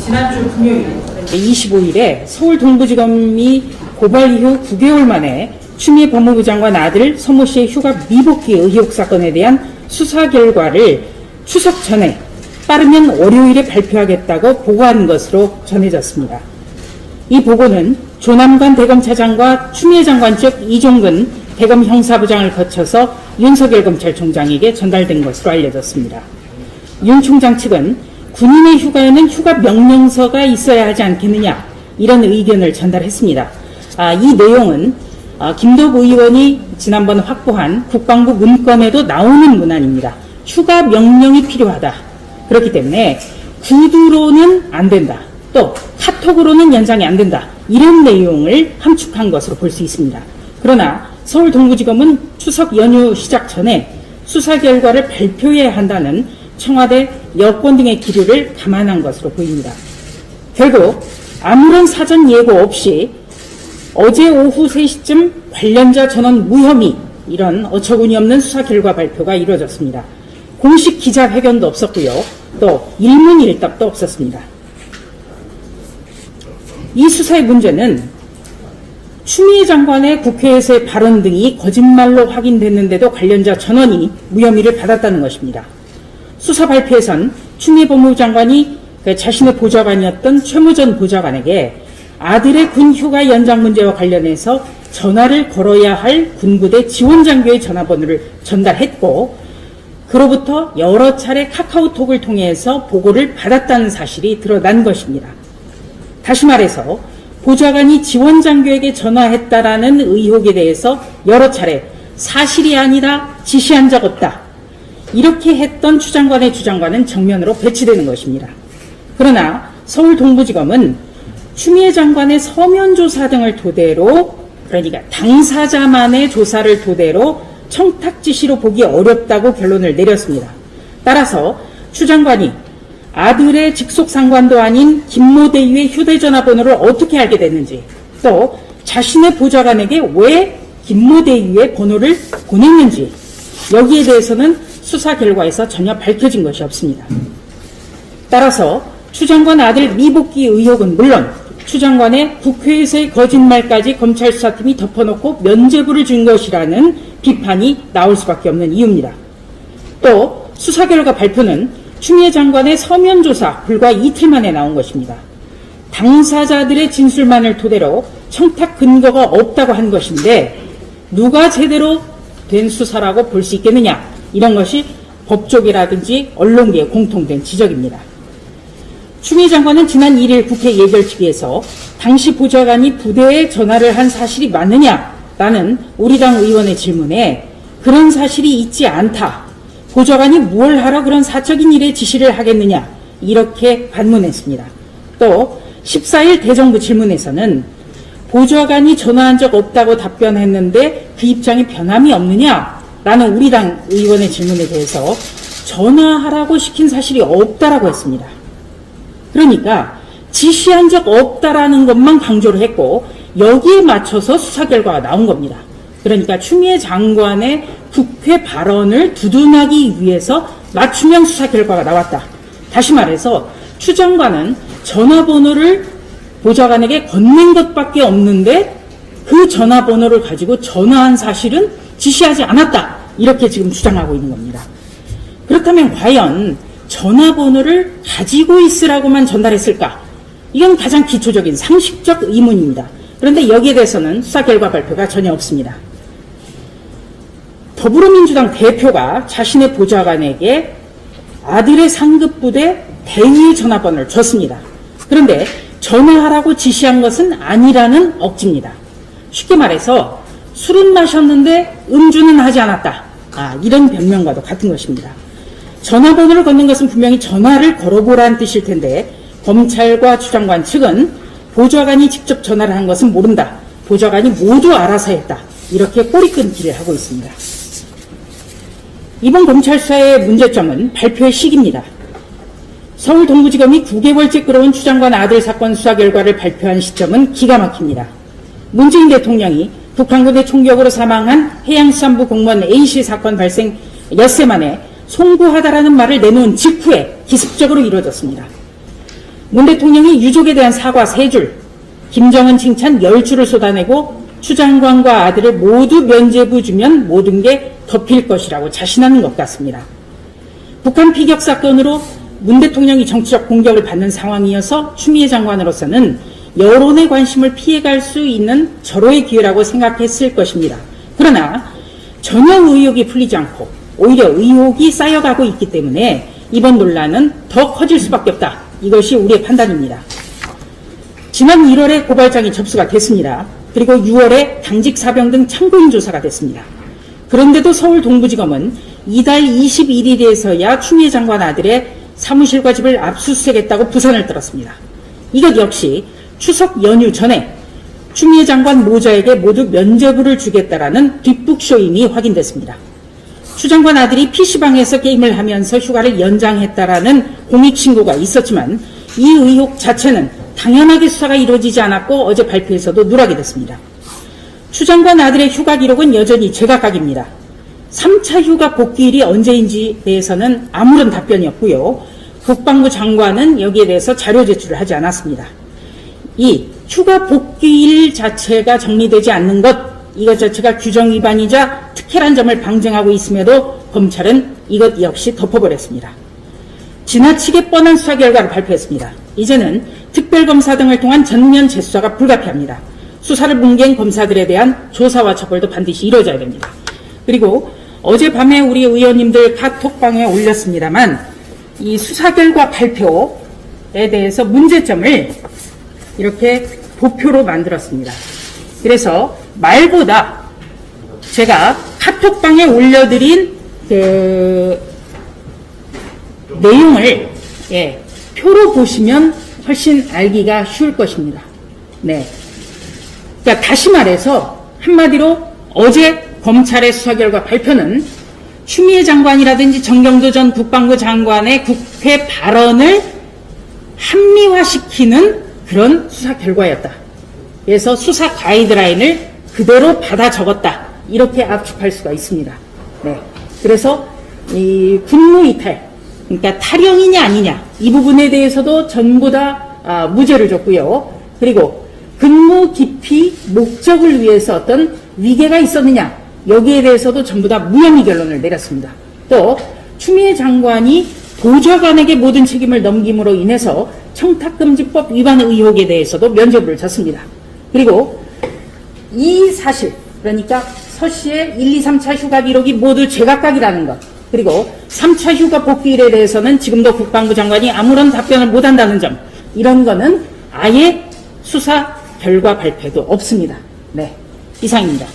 지난주 금요일 25일에 서울 동부지검이 고발 이후 9개월 만에 추미애 법무부 장관 아들 서모 씨의 휴가 미복귀 의혹 사건에 대한 수사 결과를 추석 전에 빠르면 월요일에 발표하겠다고 보고한 것으로 전해졌습니다. 이 보고는 조남관 대검차장과 추미애 장관 측 이종근 대검 형사부장을 거쳐서 윤석열 검찰총장에게 전달된 것으로 알려졌습니다. 윤 총장 측은 군인의 휴가에는 휴가 명령서가 있어야 하지 않겠느냐, 이런 의견을 전달했습니다. 이 내용은 김덕 의원이 지난번 확보한 국방부 문건에도 나오는 문안입니다. 휴가 명령이 필요하다. 그렇기 때문에 구두로는 안 된다. 또 카톡으로는 연장이 안 된다. 이런 내용을 함축한 것으로 볼 수 있습니다. 그러나 서울 동부지검은 추석 연휴 시작 전에 수사 결과를 발표해야 한다는 청와대 여권 등의 기류를 감안한 것으로 보입니다. 결국 아무런 사전 예고 없이 어제 오후 3시쯤 관련자 전원 무혐의, 이런 어처구니 없는 수사 결과 발표가 이루어졌습니다. 공식 기자회견도 없었고요. 또 일문일답도 없었습니다. 이 수사의 문제는 추미애 장관의 국회에서의 발언 등이 거짓말로 확인됐는데도 관련자 전원이 무혐의를 받았다는 것입니다. 수사 발표에선 추미애 법무부 장관이 자신의 보좌관이었던 최무전 보좌관에게 아들의 군 휴가 연장 문제와 관련해서 전화를 걸어야 할 군부대 지원장교의 전화번호를 전달했고, 그로부터 여러 차례 카카오톡을 통해서 보고를 받았다는 사실이 드러난 것입니다. 다시 말해서 보좌관이 지원장교에게 전화했다라는 의혹에 대해서 여러 차례 사실이 아니라 지시한 적 없다, 이렇게 했던 추 장관의 주장과는 정면으로 배치되는 것입니다. 그러나 서울 동부지검은 추미애 장관의 서면 조사 등을 토대로, 그러니까 당사자만의 조사를 토대로 청탁 지시로 보기 어렵다고 결론을 내렸습니다. 따라서 추 장관이 아들의 직속 상관도 아닌 김모 대위의 휴대전화 번호를 어떻게 알게 됐는지, 또 자신의 보좌관에게 왜 김모 대위의 번호를 보냈는지, 여기에 대해서는 수사 결과에서 전혀 밝혀진 것이 없습니다. 따라서 추 장관 아들 미복귀 의혹은 물론 추 장관의 국회에서의 거짓말까지 검찰 수사팀이 덮어놓고 면죄부를 준 것이라는 비판이 나올 수밖에 없는 이유입니다. 또 수사 결과 발표는 추미애 장관의 서면 조사 불과 이틀 만에 나온 것입니다. 당사자들의 진술만을 토대로 청탁 근거가 없다고 한 것인데 누가 제대로 된 수사라고 볼 수 있겠느냐, 이런 것이 법조계라든지 언론계의 공통된 지적입니다. 추미애 장관은 지난 1일 국회 예결특위에서 당시 보좌관이 부대에 전화를 한 사실이 맞느냐라는 우리 당 의원의 질문에 그런 사실이 있지 않다, 보좌관이 뭘 하러 그런 사적인 일에 지시를 하겠느냐, 이렇게 반문했습니다. 또 14일 대정부 질문에서는 보좌관이 전화한 적 없다고 답변했는데 그 입장에 변함이 없느냐라는 우리 당 의원의 질문에 대해서 전화하라고 시킨 사실이 없다라고 했습니다. 그러니까 지시한 적 없다라는 것만 강조를 했고 여기에 맞춰서 수사 결과가 나온 겁니다. 그러니까 추미애 장관의 국회 발언을 두둔하기 위해서 맞춤형 수사 결과가 나왔다. 다시 말해서 추 장관은 전화번호를 보좌관에게 건넨 것밖에 없는데 그 전화번호를 가지고 전화한 사실은 지시하지 않았다, 이렇게 지금 주장하고 있는 겁니다. 그렇다면 과연 전화번호를 가지고 있으라고만 전달했을까? 이건 가장 기초적인 상식적 의문입니다. 그런데 여기에 대해서는 수사 결과 발표가 전혀 없습니다. 더불어민주당 대표가 자신의 보좌관에게 아들의 상급부대 대위의 전화번호를 줬습니다. 그런데 전화하라고 지시한 것은 아니라는 억지입니다. 쉽게 말해서 술은 마셨는데 음주는 하지 않았다, 이런 변명과도 같은 것입니다. 전화번호를 건넨 것은 분명히 전화를 걸어보라는 뜻일 텐데 검찰과 추 장관 측은 보좌관이 직접 전화를 한 것은 모른다, 보좌관이 모두 알아서 했다, 이렇게 꼬리끊기를 하고 있습니다. 이번 검찰 수사의 문제점은 발표의 시기입니다. 서울 동부지검이 9개월째 끌어온 추 장관 아들 사건 수사 결과를 발표한 시점은 기가 막힙니다. 문재인 대통령이 북한군의 총격으로 사망한 해양수산부 공무원 A씨 사건 발생 엿새 만에 송구하다라는 말을 내놓은 직후에 기습적으로 이루어졌습니다. 문 대통령이 유족에 대한 사과 3줄, 김정은 칭찬 10줄을 쏟아내고 추 장관과 아들을 모두 면죄부 주면 모든 게 덮일 것이라고 자신하는 것 같습니다. 북한 피격 사건으로 문 대통령이 정치적 공격을 받는 상황이어서 추미애 장관으로서는 여론의 관심을 피해갈 수 있는 절호의 기회라고 생각했을 것입니다. 그러나 전혀 의혹이 풀리지 않고 오히려 의혹이 쌓여가고 있기 때문에 이번 논란은 더 커질 수밖에 없다. 이것이 우리의 판단입니다. 지난 1월에 고발장이 접수가 됐습니다. 그리고 6월에 당직 사병 등 참고인 조사가 됐습니다. 그런데도 서울 동부지검은 이달 21일에서야 추미애 장관 아들의 사무실과 집을 압수수색했다고 부산을 떨었습니다. 이것 역시 추석 연휴 전에 추미애 장관 모자에게 모두 면죄부를 주겠다라는 뒷북쇼임이 확인됐습니다. 추 장관 아들이 PC방에서 게임을 하면서 휴가를 연장했다라는 공익신고가 있었지만 이 의혹 자체는 당연하게 수사가 이루어지지 않았고 어제 발표에서도 누락이 됐습니다. 추 장관 아들의 휴가 기록은 여전히 제각각입니다. 3차 휴가 복귀일이 언제인지에 대해서는 아무런 답변이 없고요. 국방부 장관은 여기에 대해서 자료 제출을 하지 않았습니다. 이 휴가 복귀일 자체가 정리되지 않는 것, 이것 자체가 규정 위반이자 특혜란 점을 방증하고 있음에도 검찰은 이것 역시 덮어버렸습니다. 지나치게 뻔한 수사 결과를 발표했습니다. 이제는 특별검사 등을 통한 전면 재수사가 불가피합니다. 수사를 뭉갠 검사들에 대한 조사와 처벌도 반드시 이루어져야 됩니다. 그리고 어젯밤에 우리 의원님들 카톡방에 올렸습니다만 이 수사 결과 발표에 대해서 문제점을 이렇게 도표로 만들었습니다. 그래서 말보다 제가 카톡방에 올려드린 그 내용을 표로 보시면 훨씬 알기가 쉬울 것입니다. 네. 그러니까 다시 말해서 한마디로 어제 검찰의 수사 결과 발표는 추미애 장관이라든지 정경도 전 국방부 장관의 국회 발언을 합리화시키는 그런 수사 결과였다. 그래서 수사 가이드라인을 그대로 받아 적었다. 이렇게 압축할 수가 있습니다. 네. 그래서 이 군무 이탈, 그러니까 탈영이냐 아니냐 이 부분에 대해서도 전부 다 무죄를 줬고요. 그리고 근무 기피 목적을 위해서 어떤 위계가 있었느냐 여기에 대해서도 전부 다 무혐의 결론을 내렸습니다. 또 추미애 장관이 보좌관에게 모든 책임을 넘김으로 인해서 청탁금지법 위반 의혹에 대해서도 면죄부를 줬습니다. 그리고 이 사실, 그러니까 서 씨의 1, 2, 3차 휴가 기록이 모두 제각각이라는 것, 그리고 3차 휴가 복귀일에 대해서는 지금도 국방부 장관이 아무런 답변을 못한다는 점, 이런 거는 아예 수사 결과 발표도 없습니다. 네, 이상입니다.